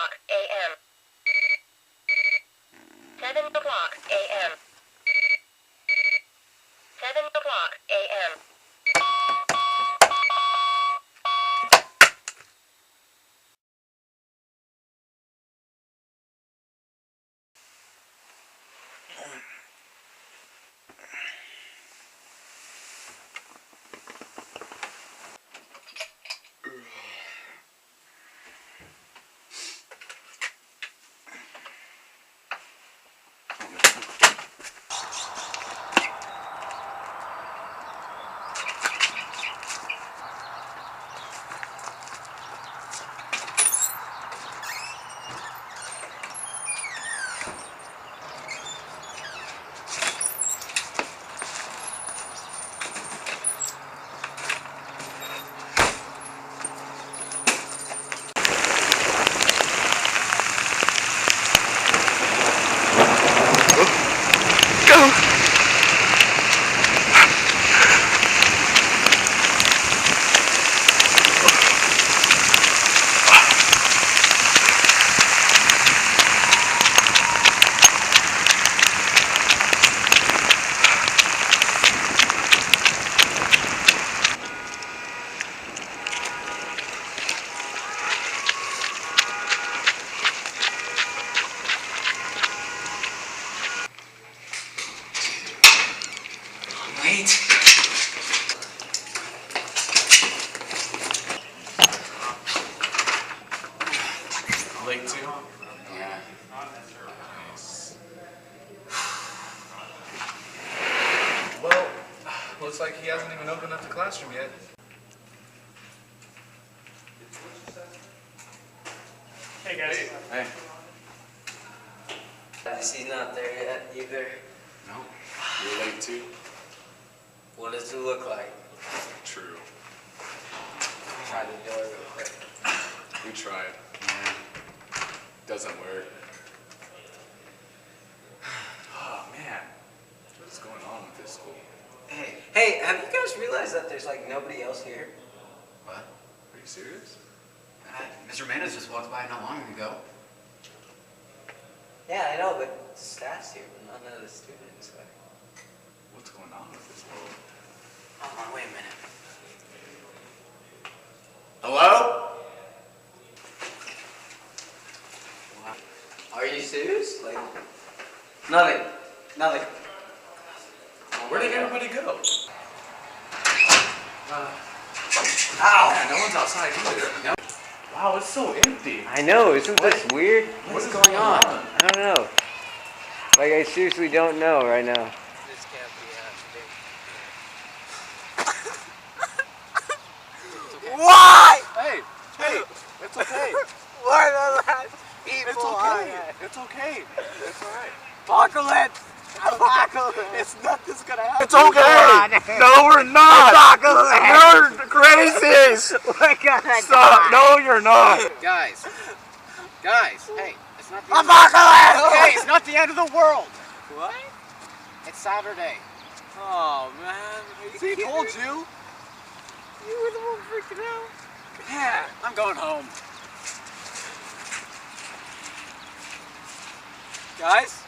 o'clock a.m. 7 o'clock a.m. 7 o'clock a.m. Wait. Late too? Yeah. Nice. Well, looks like he hasn't even opened up the classroom yet. Hey guys. Hey. He's not there yet either. No. You're late too? What does it look like? True. Try the door real quick. We tried. Yeah. Doesn't work. Oh man. What is going on with this school? Hey, have you guys realized that there's like nobody else here? What? Are you serious? Mr. Manos just walked by not long ago. Yeah, I know, but staff's here, but none of the students. What's going on with this world? Hold on, wait a minute. Hello? Are you serious? Like, nothing. Where did everybody go? Ow! Yeah, no one's outside either. No. Wow, it's so empty. I know, isn't this weird? What's going on? I don't know. Like, I seriously don't know right now. This can't be happening. Why? Hey, it's okay. Why the last people It's okay. It's okay. It's alright. Apocalypse! Apocalypse! Nothing's gonna happen. It's okay. No, we're not. Apocalypse! You're crazies. We're gonna Stop. No, you're not. Guys, hey, it's not the Apocalypse! Hey, it's not the end of the world. What? It's Saturday. Oh man, See, told you. you were the one freaking out. Yeah, I'm going home. Guys?